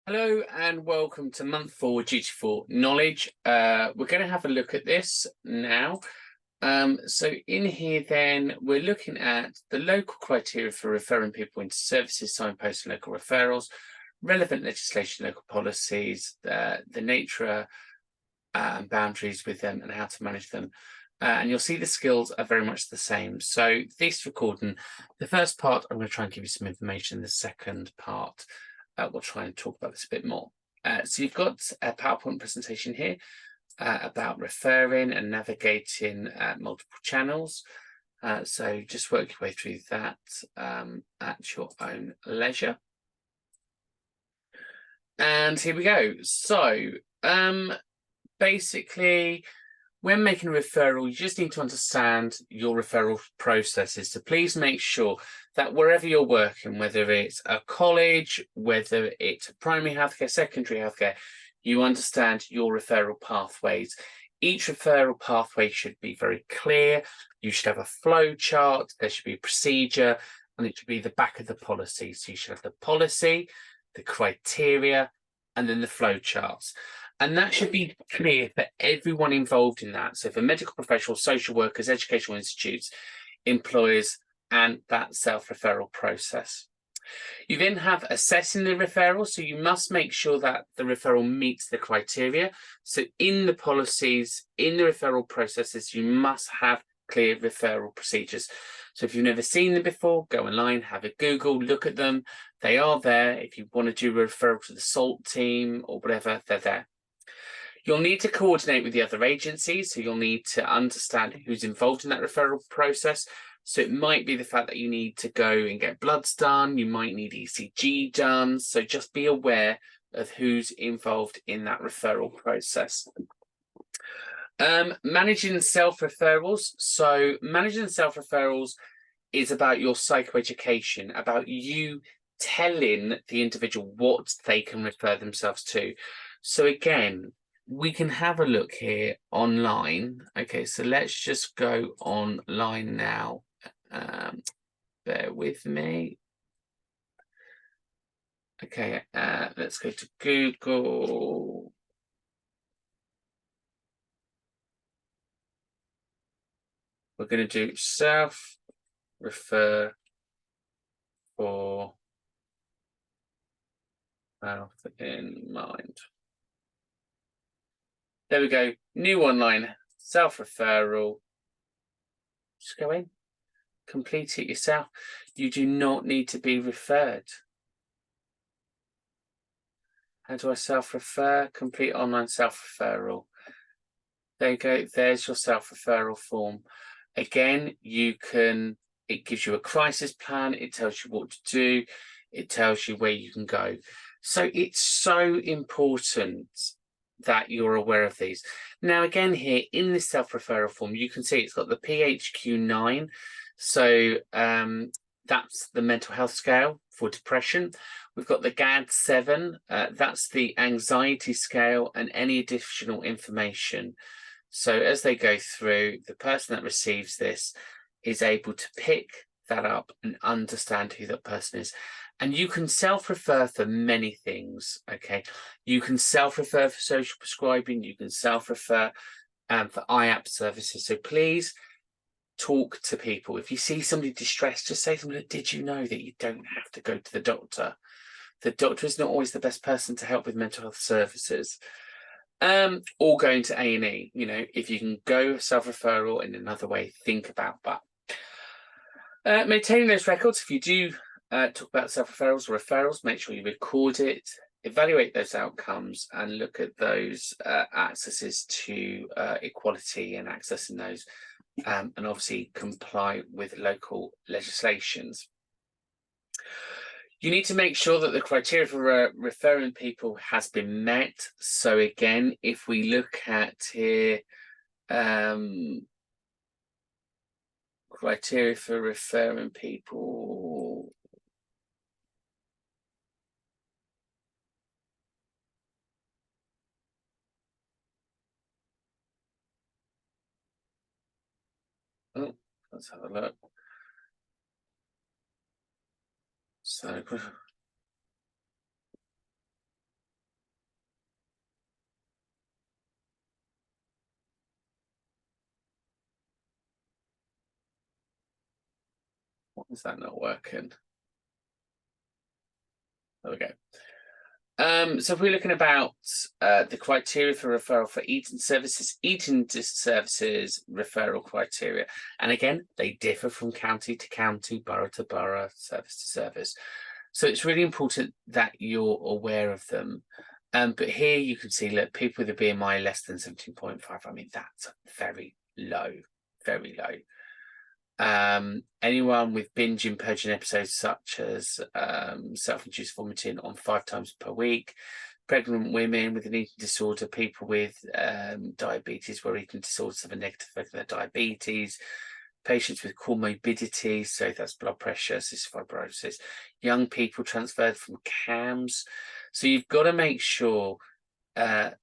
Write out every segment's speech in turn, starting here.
Hello and welcome to month 4, Duty 4 Knowledge. We're going to have a look at this now. So in here then, we're looking at the local criteria for referring people into services, signposts and local referrals, relevant legislation, local policies, the nature and boundaries with them and how to manage them. And you'll see the skills are very much the same. So this recording, the first part, I'm going to try and give you some information. The second part, we'll try and talk about this a bit more. So you've got a PowerPoint presentation here about referring and navigating multiple channels. So just work your way through that at your own leisure. And here we go. So basically, when making a referral, you just need to understand your referral processes. So please make sure that wherever you're working, whether it's a college, whether it's primary healthcare, secondary healthcare, you understand your referral pathways. Each referral pathway should be very clear. You should have a flow chart. There should be a procedure, and it should be the back of the policy. So you should have the policy, the criteria, and then the flow charts. And that should be clear for everyone involved in that. So for medical professionals, social workers, educational institutes, employers, and that self-referral process. You then have assessing the referral. So you must make sure that the referral meets the criteria. So in the policies, in the referral processes, you must have clear referral procedures. So if you've never seen them before, go online, have a Google, look at them. They are there. If you want to do a referral to the SALT team or whatever, they're there. You'll need to coordinate with the other agencies, so you'll need to understand who's involved in that referral process. So it might be the fact that you need to go and get bloods done, you might need ECG done, so just be aware of who's involved in that referral process. Managing self-referrals. So managing self-referrals is about your psychoeducation, about you telling the individual what they can refer themselves to. So again, we can have a look here online. Okay, so let's just go online now. Bear with me. Okay, let's go to Google. We're going to do self-refer for health in mind. There we go. New online self-referral. Just go in. Complete it yourself. You do not need to be referred. How do I self-refer? Complete online self-referral. There you go. There's your self-referral form. Again, it gives you a crisis plan. It tells you what to do. It tells you where you can go. So it's so important that you're aware of these. Now, again, here in this self-referral form, you can see it's got the PHQ-9. So that's the mental health scale for depression. We've got the GAD-7. That's the anxiety scale and any additional information. So as they go through, the person that receives this is able to pick that up and understand who that person is. And you can self-refer for many things, okay? You can self-refer for social prescribing. You can self-refer for IAP services. So please talk to people. If you see somebody distressed, just say to them, did you know that you don't have to go to the doctor? The doctor is not always the best person to help with mental health services. Or going to A&E, if you can go self-referral in another way, think about that. Maintaining those records, if you do talk about self-referrals or referrals, make sure you record it, evaluate those outcomes, and look at those accesses to equality and accessing those, and obviously comply with local legislations. You need to make sure that the criteria for referring people has been met. So again, if we look at here, criteria for referring people. Oh, let's have a look. So Is that not working? There we go. So if we're looking about the criteria for referral for eating services referral criteria, and again, they differ from county to county, borough to borough, service to service. So it's really important that you're aware of them. But here you can see, look, people with a BMI less than 17.5, I mean, that's very low, very low. Anyone with binge and purging episodes such as self-induced vomiting on 5 times per week, pregnant women with an eating disorder, people with diabetes where eating disorders have a negative effect on their diabetes, patients with comorbidities, so that's blood pressure, cystic fibrosis, young people transferred from CAMS. So you've got to make sure that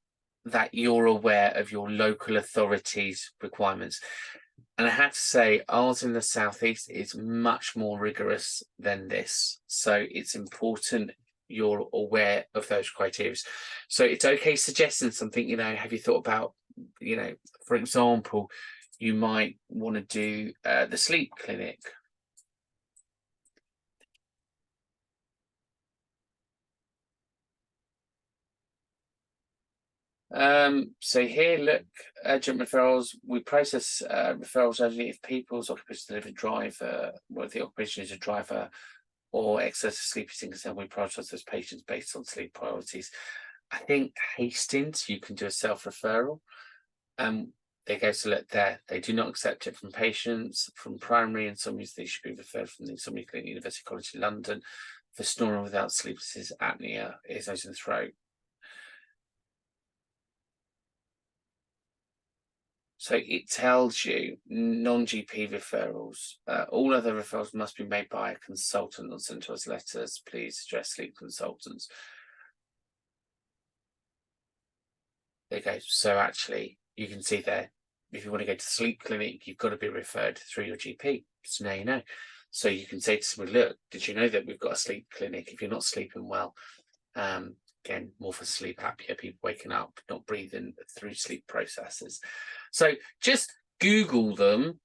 you're aware of your local authorities' requirements. And I have to say, ours in the southeast is much more rigorous than this. So it's important you're aware of those criteria. So it's okay suggesting something, have you thought about, for example, you might want to do the sleep clinic. So here, look, urgent referrals. We process referrals only if people's occupation is a driver, well, the occupation is a driver or excessive sleeping concern. We prioritize those patients based on sleep priorities. I think Hastings, you can do a self-referral. They go to look there. They do not accept it from patients, from primary insomnia. They should be referred from the Insomnia Clinic, University College London, for snoring without sleep, apnea, ears, nose, and throat. So it tells you non-GP referrals. All other referrals must be made by a consultant or sent to us letters. Please address sleep consultants. There you go. So actually, you can see there, if you want to go to the sleep clinic, you've got to be referred through your GP. So now you know. So you can say to somebody, look, did you know that we've got a sleep clinic? If you're not sleeping well, again, more for sleep apnea, people waking up, not breathing through sleep processes. So just Google them,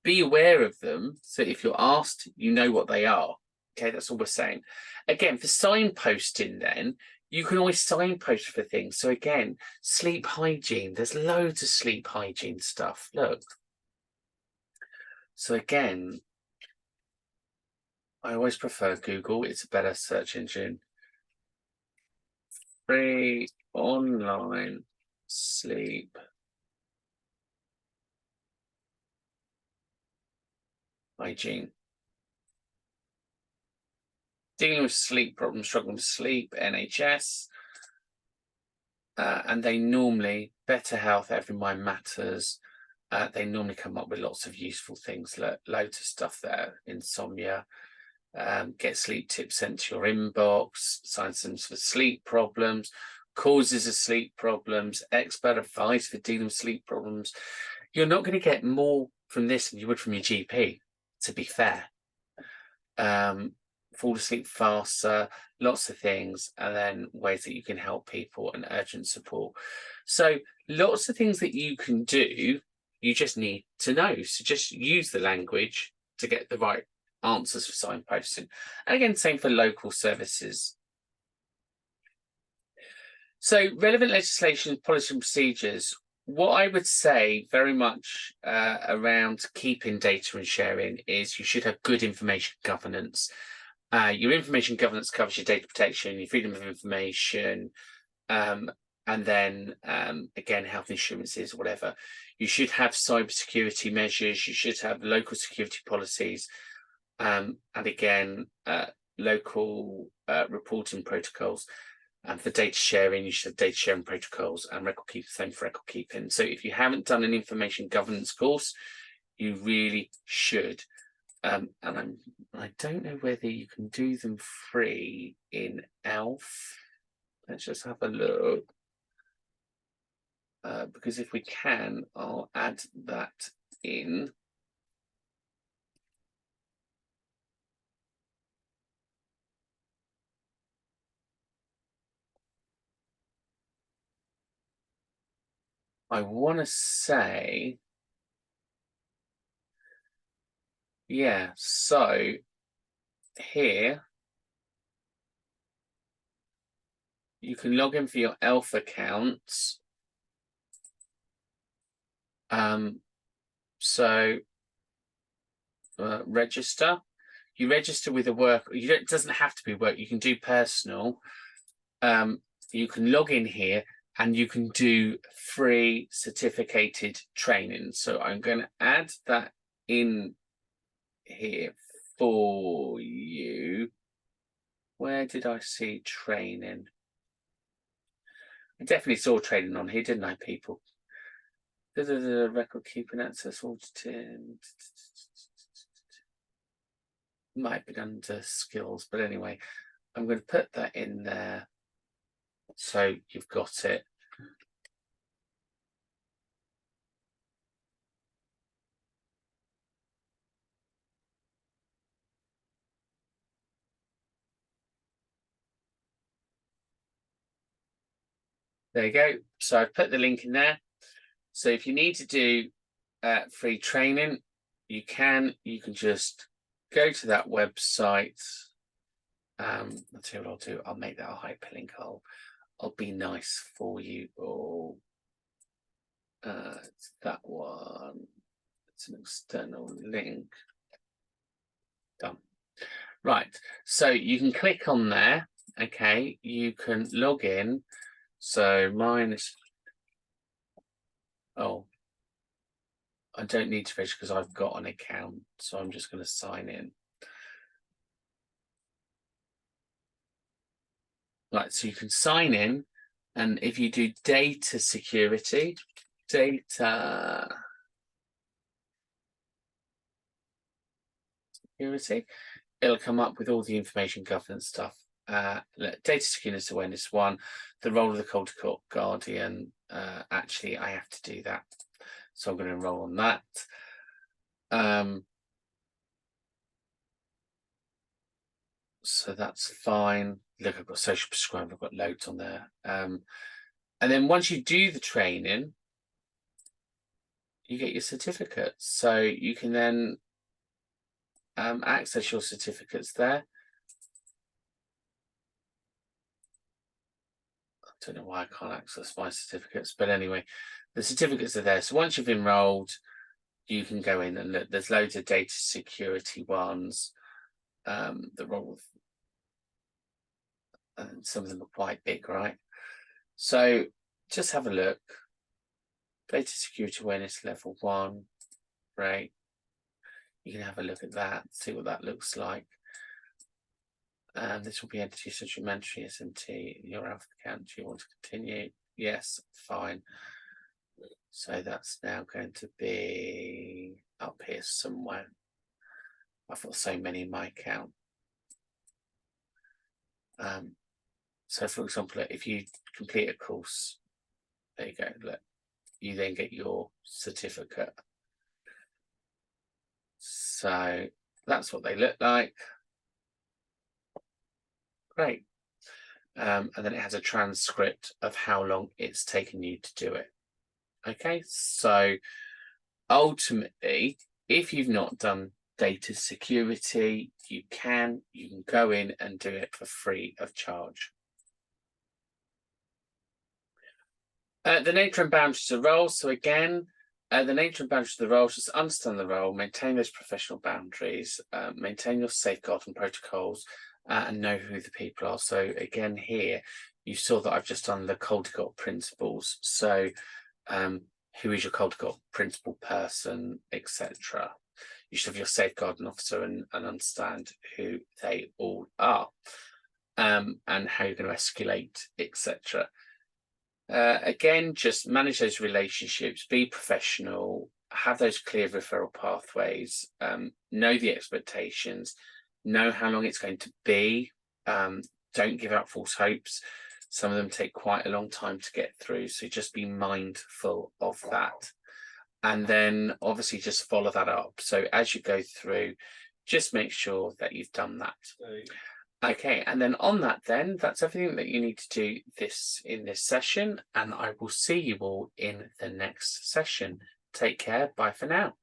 be aware of them. So if you're asked, you know what they are. Okay, that's all we're saying. Again, for signposting then, you can always signpost for things. So again, sleep hygiene, there's loads of sleep hygiene stuff. Look. So again, I always prefer Google. It's a better search engine. Free online sleep hygiene. Dealing with sleep problems, struggling with sleep, NHS. And they normally, Better Health, Every Mind Matters. They normally come up with lots of useful things, loads of stuff there. Insomnia, get sleep tips sent to your inbox, signs for sleep problems, causes of sleep problems, expert advice for dealing with sleep problems. You're not going to get more from this than you would from your GP, to be fair. Fall asleep faster, lots of things, and then ways that you can help people and urgent support. So lots of things that you can do, you just need to know. So just use the language to get the right answers for signposting. And again, same for local services. So relevant legislation, policy and procedures. What I would say very much around keeping data and sharing is you should have good information governance. Your information governance covers your data protection, your freedom of information, and then again, health insurances, whatever. You should have cybersecurity measures. You should have local security policies, and again, local reporting protocols. And for data sharing, you should have data sharing protocols and record keeping, same for record keeping. So if you haven't done an information governance course, you really should. And I don't know whether you can do them free in ELF. Let's just have a look. Because if we can, I'll add that in. I want to say Yeah, so here you can log in for your ELF accounts. Register. You register with a work. It doesn't have to be work. You can do personal. You can log in here and you can do free certificated training. So I'm going to add that in here for you. Where did I see training? I definitely saw training on here, didn't I, people? Record keeping access audited. Might be under skills, but anyway, I'm going to put that in there so you've got it. There you go. So I've put the link in there. So if you need to do free training, you can just go to that website. I'll tell you what I'll do. I'll make that a hyperlink. I'll be nice for you all. It's that one. It's an external link. Done. Right. So you can click on there. Okay. You can log in. So mine is. Oh, I don't need to register because I've got an account. So I'm just going to sign in. Right, so you can sign in, and if you do data security, it'll come up with all the information governance stuff. Data security awareness 1, the role of the Caldicot Guardian. Actually, I have to do that, so I'm going to enroll on that. So that's fine. Look, I've got social prescriber, I've got loads on there. And then once you do the training, you get your certificates. So you can then access your certificates there. I don't know why I can't access my certificates, but anyway, the certificates are there. So once you've enrolled, you can go in and look. There's loads of data security ones. The role of, and some of them are quite big, right? So just have a look. Data security awareness level 1, right? You can have a look at that, see what that looks like. This will be entity such as mandatory SMT. Your alpha account. Do you want to continue? Yes, fine. So that's now going to be up here somewhere. I've got so many in my account. So for example, if you complete a course, there you go, look, you then get your certificate. So that's what they look like. Great. And then it has a transcript of how long it's taken you to do it. Okay, so ultimately, if you've not done data security, you can go in and do it for free of charge. The nature and boundaries of the role. So again, the nature and boundaries of the role, just understand the role, maintain those professional boundaries, maintain your safeguard and protocols, and know who the people are. So again, here you saw that I've just done the Caldicot principles. So who is your Caldicot principal person, etc. You should have your safeguarding officer and understand who they all are, and how you're going to escalate, etc. Again, just manage those relationships, be professional, have those clear referral pathways, know the expectations, know how long it's going to be. Don't give out false hopes. Some of them take quite a long time to get through, so just be mindful of that. And then obviously just follow that up. So as you go through, just make sure that you've done that. Okay, and then on that then, that's everything that you need to do in this session, and I will see you all in the next session. Take care, bye for now.